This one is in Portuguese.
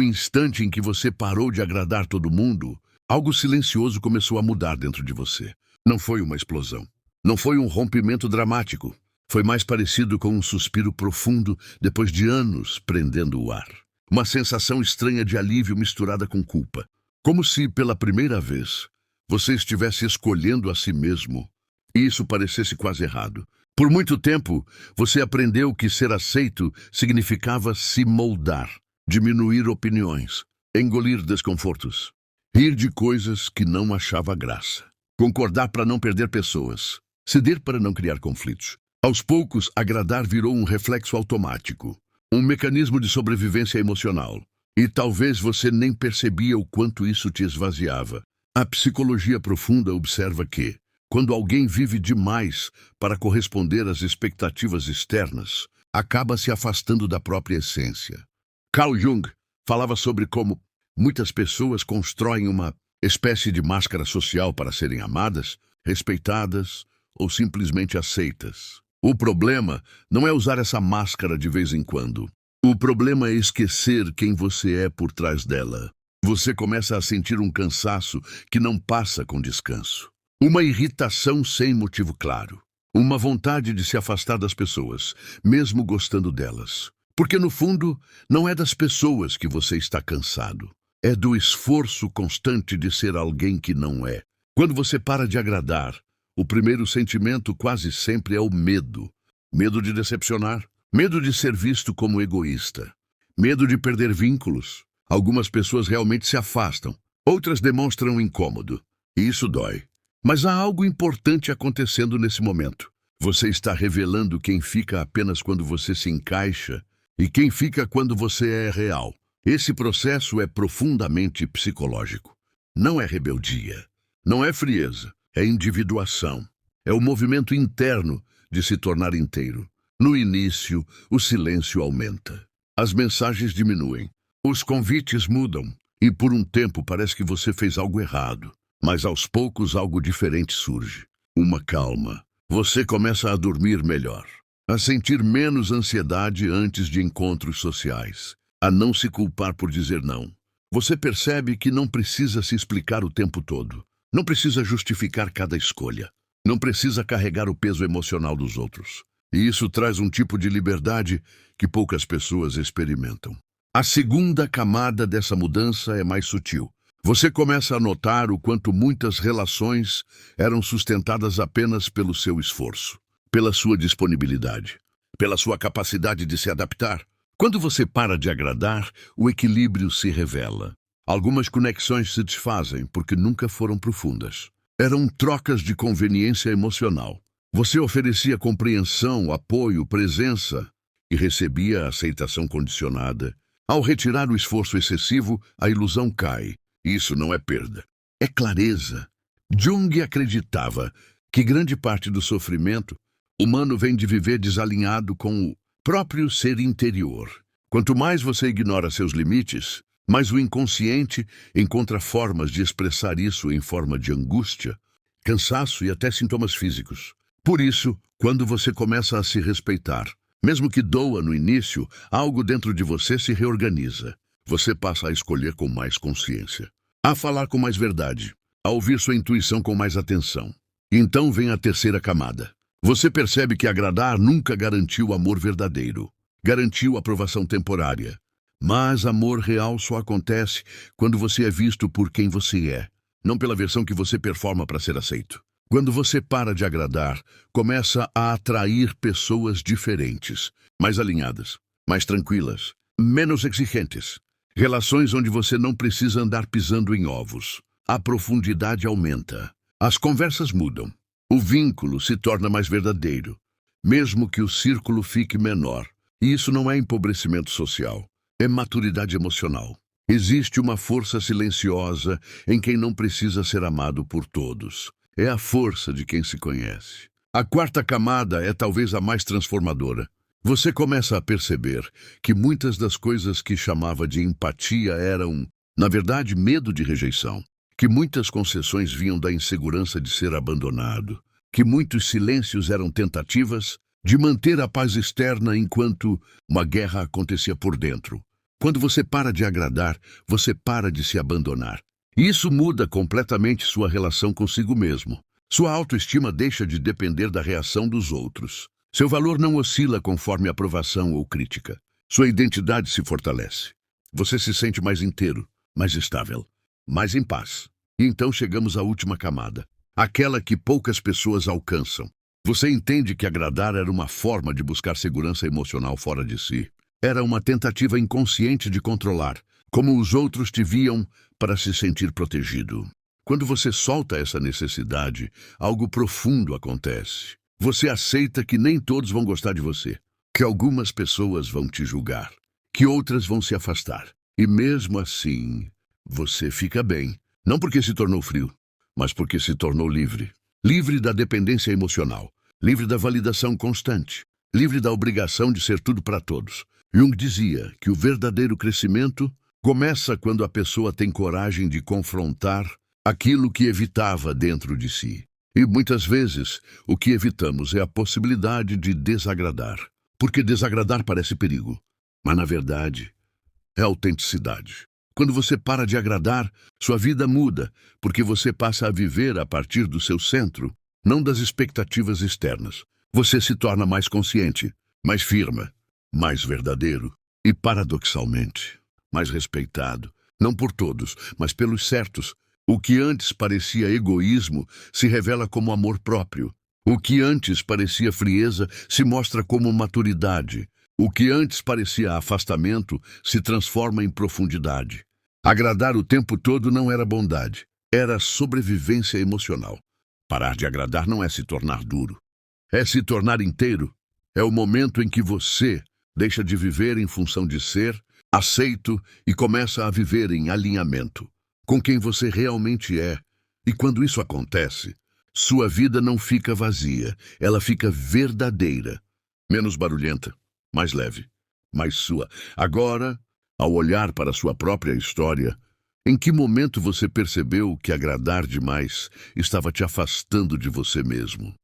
instante em que você parou de agradar todo mundo, algo silencioso começou a mudar dentro de você. Não foi uma explosão. Não foi um rompimento dramático. Foi mais parecido com um suspiro profundo depois de anos prendendo o ar. Uma sensação estranha de alívio misturada com culpa. Como se, pela primeira vez, você estivesse escolhendo a si mesmo. E isso parecesse quase errado. Por muito tempo, você aprendeu que ser aceito significava se moldar, diminuir opiniões, engolir desconfortos, rir de coisas que não achava graça, concordar para não perder pessoas, ceder para não criar conflitos. Aos poucos, agradar virou um reflexo automático, um mecanismo de sobrevivência emocional. E talvez você nem percebia o quanto isso te esvaziava. A psicologia profunda observa que, quando alguém vive demais para corresponder às expectativas externas, acaba se afastando da própria essência. Carl Jung falava sobre como muitas pessoas constroem uma espécie de máscara social para serem amadas, respeitadas ou simplesmente aceitas. O problema não é usar essa máscara de vez em quando. O problema é esquecer quem você é por trás dela. Você começa a sentir um cansaço que não passa com descanso. Uma irritação sem motivo claro. Uma vontade de se afastar das pessoas, mesmo gostando delas. Porque, no fundo, não é das pessoas que você está cansado. É do esforço constante de ser alguém que não é. Quando você para de agradar, o primeiro sentimento quase sempre é o medo. Medo de decepcionar. Medo de ser visto como egoísta. Medo de perder vínculos. Algumas pessoas realmente se afastam. Outras demonstram incômodo. E isso dói. Mas há algo importante acontecendo nesse momento. Você está revelando quem fica apenas quando você se encaixa e quem fica quando você é real. Esse processo é profundamente psicológico. Não é rebeldia. Não é frieza. É individuação. É o movimento interno de se tornar inteiro. No início, o silêncio aumenta. As mensagens diminuem. Os convites mudam. E por um tempo parece que você fez algo errado. Mas aos poucos algo diferente surge. Uma calma. Você começa a dormir melhor. A sentir menos ansiedade antes de encontros sociais. A não se culpar por dizer não. Você percebe que não precisa se explicar o tempo todo. Não precisa justificar cada escolha. Não precisa carregar o peso emocional dos outros. E isso traz um tipo de liberdade que poucas pessoas experimentam. A segunda camada dessa mudança é mais sutil. Você começa a notar o quanto muitas relações eram sustentadas apenas pelo seu esforço, pela sua disponibilidade, pela sua capacidade de se adaptar. Quando você para de agradar, o equilíbrio se revela. Algumas conexões se desfazem porque nunca foram profundas. Eram trocas de conveniência emocional. Você oferecia compreensão, apoio, presença e recebia a aceitação condicionada. Ao retirar o esforço excessivo, a ilusão cai. Isso não é perda, é clareza. Jung acreditava que grande parte do sofrimento humano vem de viver desalinhado com o próprio ser interior. Quanto mais você ignora seus limites, mais o inconsciente encontra formas de expressar isso em forma de angústia, cansaço e até sintomas físicos. Por isso, quando você começa a se respeitar, mesmo que doa no início, algo dentro de você se reorganiza. Você passa a escolher com mais consciência, a falar com mais verdade, a ouvir sua intuição com mais atenção. Então vem a terceira camada. Você percebe que agradar nunca garantiu amor verdadeiro. Garantiu aprovação temporária. Mas amor real só acontece quando você é visto por quem você é, não pela versão que você performa para ser aceito. Quando você para de agradar, começa a atrair pessoas diferentes, mais alinhadas, mais tranquilas, menos exigentes. Relações onde você não precisa andar pisando em ovos. A profundidade aumenta. As conversas mudam. O vínculo se torna mais verdadeiro, mesmo que o círculo fique menor. E isso não é empobrecimento social, é maturidade emocional. Existe uma força silenciosa em quem não precisa ser amado por todos. É a força de quem se conhece. A quarta camada é talvez a mais transformadora. Você começa a perceber que muitas das coisas que chamava de empatia eram, na verdade, medo de rejeição. Que muitas concessões vinham da insegurança de ser abandonado. Que muitos silêncios eram tentativas de manter a paz externa enquanto uma guerra acontecia por dentro. Quando você para de agradar, você para de se abandonar. E isso muda completamente sua relação consigo mesmo. Sua autoestima deixa de depender da reação dos outros. Seu valor não oscila conforme aprovação ou crítica. Sua identidade se fortalece. Você se sente mais inteiro, mais estável, mais em paz. E então chegamos à última camada, aquela que poucas pessoas alcançam. Você entende que agradar era uma forma de buscar segurança emocional fora de si. Era uma tentativa inconsciente de controlar, como os outros te viam, para se sentir protegido. Quando você solta essa necessidade, algo profundo acontece. Você aceita que nem todos vão gostar de você, que algumas pessoas vão te julgar, que outras vão se afastar. E mesmo assim, você fica bem. Não porque se tornou frio, mas porque se tornou livre. Livre da dependência emocional, livre da validação constante, livre da obrigação de ser tudo para todos. Jung dizia que o verdadeiro crescimento começa quando a pessoa tem coragem de confrontar aquilo que evitava dentro de si. E muitas vezes o que evitamos é a possibilidade de desagradar, porque desagradar parece perigo, mas na verdade é autenticidade. Quando você para de agradar, sua vida muda, porque você passa a viver a partir do seu centro, não das expectativas externas. Você se torna mais consciente, mais firme, mais verdadeiro e, paradoxalmente, mais respeitado, não por todos, mas pelos certos. O que antes parecia egoísmo se revela como amor próprio. O que antes parecia frieza se mostra como maturidade. O que antes parecia afastamento se transforma em profundidade. Agradar o tempo todo não era bondade, era sobrevivência emocional. Parar de agradar não é se tornar duro, é se tornar inteiro. É o momento em que você deixa de viver em função de ser aceito e começa a viver em alinhamento com quem você realmente é. E quando isso acontece, sua vida não fica vazia, ela fica verdadeira, menos barulhenta, mais leve, mais sua. Agora, ao olhar para sua própria história, em que momento você percebeu que agradar demais estava te afastando de você mesmo?